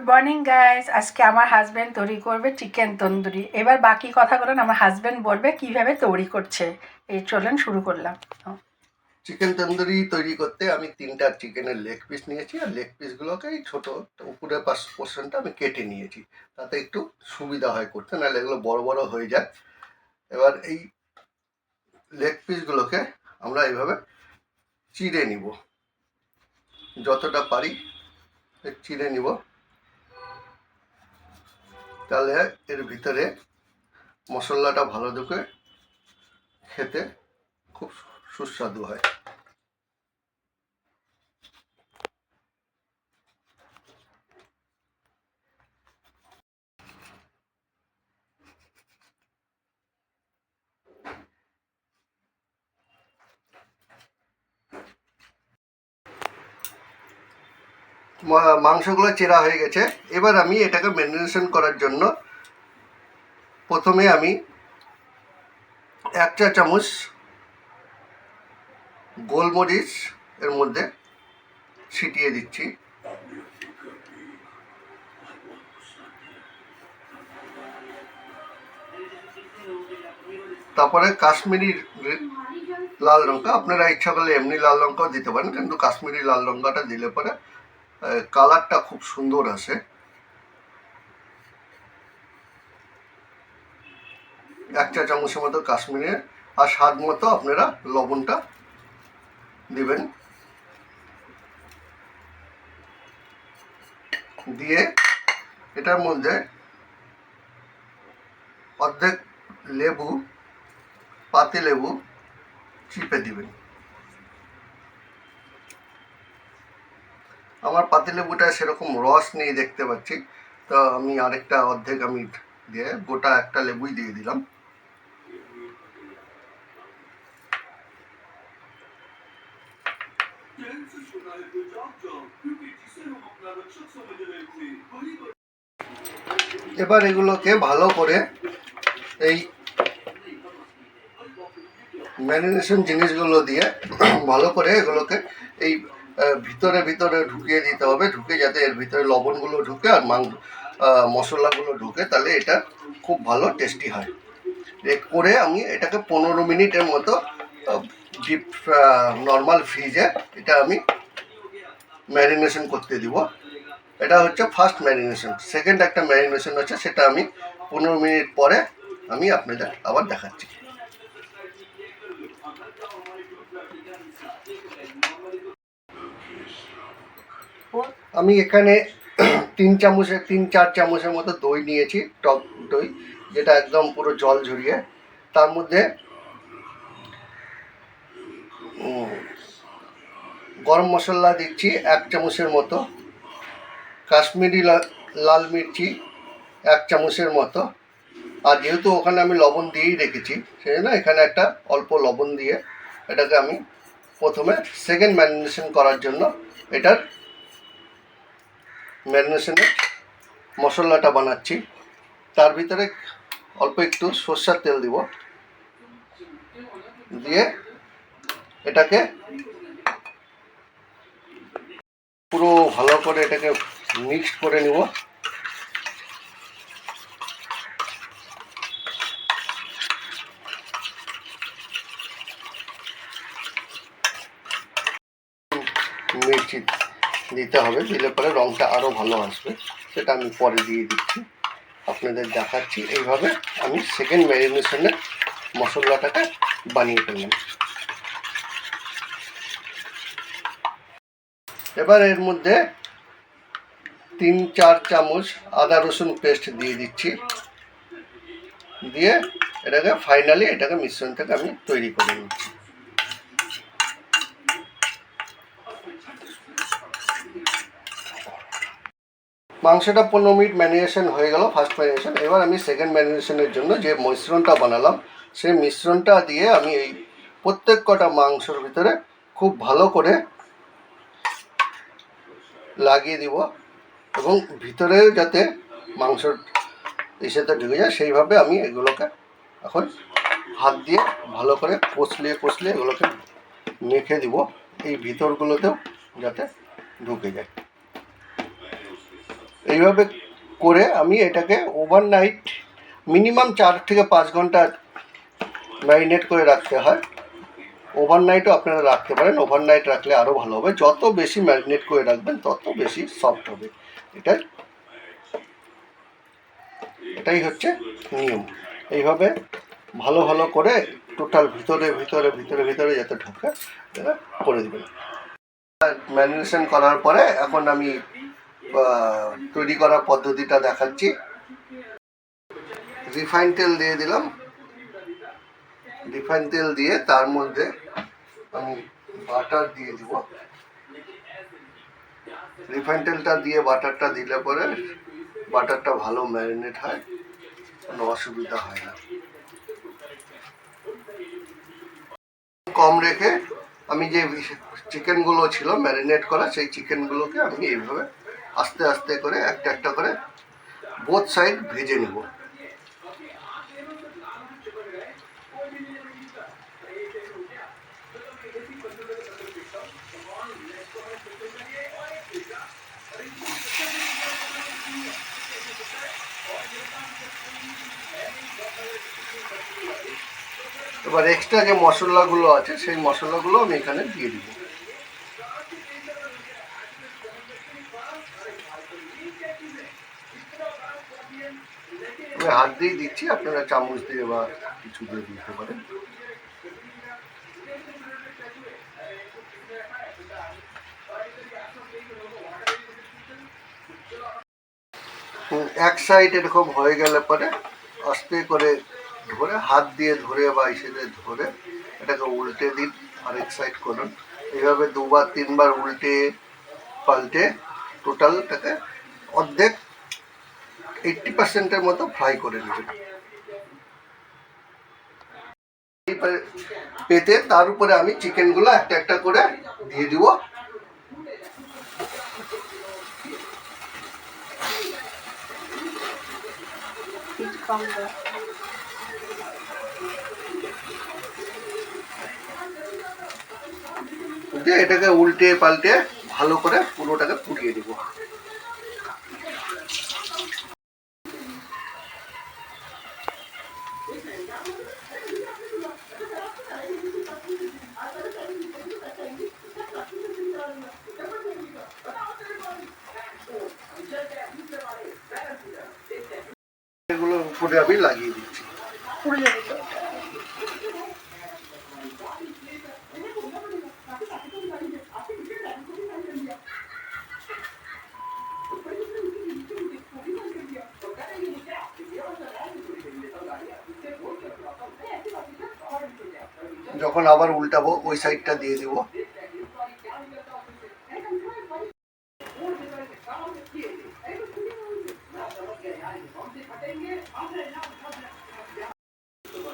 Morning guys, আজকে আমার husband তৈরি করবে চিকেন তন্দুরি। এবার বাকি কথাগুলো আমার হাজব্যান্ড বলবে কিভাবে তৈরি করছে। এই চলেন শুরু করলাম। চিকেন তন্দুরি তৈরি করতে আমি 3টা চিকেনের লেগ পিস নিয়েছি, আর লেগ পিসগুলোকে এই ছোটো উপরের পোর্শনটা আমি কেটে নিয়েছি, তাতে একটু সুবিধা হয় করতে, নাহলে এগুলো বড় বড় হয়ে যায়। এবার এই লেগ পিসগুলোকে আমরা এইভাবে চিড়ে নিব, যতটা পারি চিড়ে নিব, তাহলে এর ভিতরে মশলাটা ভালো ঢুকে খেতে খুব সুস্বাদু হয়। মাংসগুলো চেরা হয়ে গেছে। এবার আমি এটাকে ম্যারিনেশন করার জন্য প্রথমে আমি 1 চা চামচ গোলমরিচ এর মধ্যে ছিটিয়ে দিচ্ছি। তারপরে কাশ্মীরি লাল লঙ্কা, আপনারা ইচ্ছা করলে এমনি লাল লঙ্কাও দিতে পারেন, কিন্তু কাশ্মীরি লাল লঙ্কাটা দিলে পরে কালারটা খুব সুন্দর আসে। 1 চা চামচের মতো কাশ্মীরি, আর স্বাদ মতো আপনারা লবণটা দিবেন। দিয়ে এটার মধ্যে অর্ধেক লেবু, পাতি লেবু চিপে দিবেন। আমার পাতিলেবুটা সেরকম রস নেই দেখতে পাচ্ছি, তো আমি আরেকটা অর্ধেক আমি দিয়ে গোটা একটা লেবুই দিয়ে দিলাম। এবার এগুলোকে ভালো করে এই ম্যারিনেশন জিনিসগুলো দিয়ে ভালো করে এগুলোকে এই ভিতরে ভিতরে ঢুকিয়ে দিতে হবে, ঢুকে যাতে এর ভিতরে লবণগুলো ঢুকে আর মশলাগুলো ঢুকে, তাহলে এটা খুব ভালো টেস্টি হয়। করে আমি এটাকে 15 মিনিটের মতো ডিপ নর্মাল ফ্রিজে এটা আমি ম্যারিনেশন করতে দিব। এটা হচ্ছে ফার্স্ট ম্যারিনেশন। সেকেন্ড একটা ম্যারিনেশন হচ্ছে, সেটা আমি 15 মিনিট পরে আমি আপনাদের আবার দেখাচ্ছি। আমি এখানে 3-4 চামচের মতো দই নিয়েছি, টক দই, যেটা একদম পুরো জল ঝরিয়ে। তার মধ্যে গরম মশলা দিচ্ছি 1 চামচের মতো, কাশ্মীরি লাল মির্চি 1 চামচের মতো, আর যেহেতু ওখানে আমি লবণ দিয়েই রেখেছি, সেই জন্য এখানে একটা অল্প লবণ দিয়ে এটাকে আমি প্রথমে সেকেন্ড ম্যারিনেশন করার জন্য এটার ম্যারিনেশনের মশলাটা বানাচ্ছি। তার ভিতরে অল্প একটু সরষের তেল দিব, দিয়ে এটাকে পুরো ভালো করে এটাকে মিক্সড করে নিব। মির্চি দিতে হবে, দিলে পরে রঙটা আরও ভালো আসবে, সেটা আমি পরে দিয়ে দিচ্ছি, আপনাদের দেখাচ্ছি। এইভাবে আমি সেকেন্ড ম্যারিনেশনের মশলাটাকে বানিয়ে ফেললাম। এবার এর মধ্যে 3-4 চামচ আদা রসুন পেস্ট দিয়ে দিচ্ছি, দিয়ে এটাকে ফাইনালি এটাকে মিশ্রণটাকে আমি তৈরি করে নিচ্ছি। মাংসটা 15 মিনিট ম্যারিনেশন হয়ে গেল, ফার্স্ট ম্যারিনেশন। এবার আমি সেকেন্ড ম্যারিনেশনের জন্য যে মিশ্রণটা বানালাম, সেই মিশ্রণটা দিয়ে আমি এই প্রত্যেক কটা মাংসর ভিতরে খুব ভালো করে লাগিয়ে দিব, এবং ভিতরে যাতে মাংসর এসেতে ঢুকে যায় সেইভাবে আমি এগুলোকে এখন হাত দিয়ে ভালো করে কষলিয়ে এগুলোকে মেখে দিব, এই ভিতরগুলোতেও যাতে ঢুকে যায়। এইভাবে করে আমি এটাকে ওভারনাইট মিনিমাম 4 থেকে 5 ঘন্টা ম্যারিনেট করে রাখতে হয়। ওভারনাইটও আপনারা রাখতে পারেন, ওভারনাইট রাখলে আরও ভালো হবে। যত বেশি ম্যারিনেট করে রাখবেন তত বেশি সফট হবে। এটাই হচ্ছে নিয়ম। এইভাবে ভালো ভালো করে টোটাল ভিতরে ভিতরে ভিতরে ভিতরে যাতে ঢোকে এটা করে দেবেন। ম্যারিনেশন করার পরে এখন আমি তৈরি করার পদ্ধতিটা দেখাচ্ছি। রিফাইন তেল দিয়ে দিলাম। রিফাইন তেল দিয়ে তার মধ্যে আমি বাটার দিয়ে দিব। রিফাইন তেলটা দিয়ে বাটারটা দিলে পরে বাটারটা ভালো ম্যারিনেট হয়, কোনো অসুবিধা হয় না। কম রেখে আমি যে চিকেনগুলো ছিল ম্যারিনেট করা, সেই চিকেনগুলোকে আমি এইভাবে আস্তে আস্তে করে একটা একটা করে বোথ সাইড ভেজে নেব। এবার এক্সট্রা যে মশলাগুলো আছে সেই মশলাগুলো আমি এখানে দিয়ে দিব। আমি হাত দিয়ে দিচ্ছি, আপনারা চামচ দিয়ে বা কিছু দিয়ে দিতে পারেন। এক সাইড এরকম হয়ে গেলে পরে আস্তে করে ধরে হাত দিয়ে ধরে বা ইসেতে ধরে এটাকে উল্টে দিন, আরেক সাইড করুন। এইভাবে 2-3 বার উল্টে পাল্টে টোটালটাকে অর্ধেক 80% মতো ফ্রাই করে নেবেন। পেতে তার উপরে আমি চিকেনগুলো একটা একটা করে দিয়ে দিব। এটাকে উল্টে পাল্টে ভালো করে পুরোটাকে পুড়িয়ে দিব। এগুলো উপরে আমি লাগিয়ে দিচ্ছি। যখন আবার উল্টাবো ওই সাইডটা দিয়ে দিব।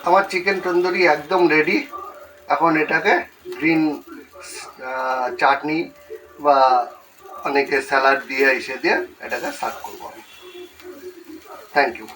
আমার চিকেন তন্দুরি একদম রেডি। এখন এটাকে গ্রিন চাটনি বা অনেকে স্যালাড দিয়ে এসে দিয়ে এটাকে সার্ভ করবো আমি। Thank you.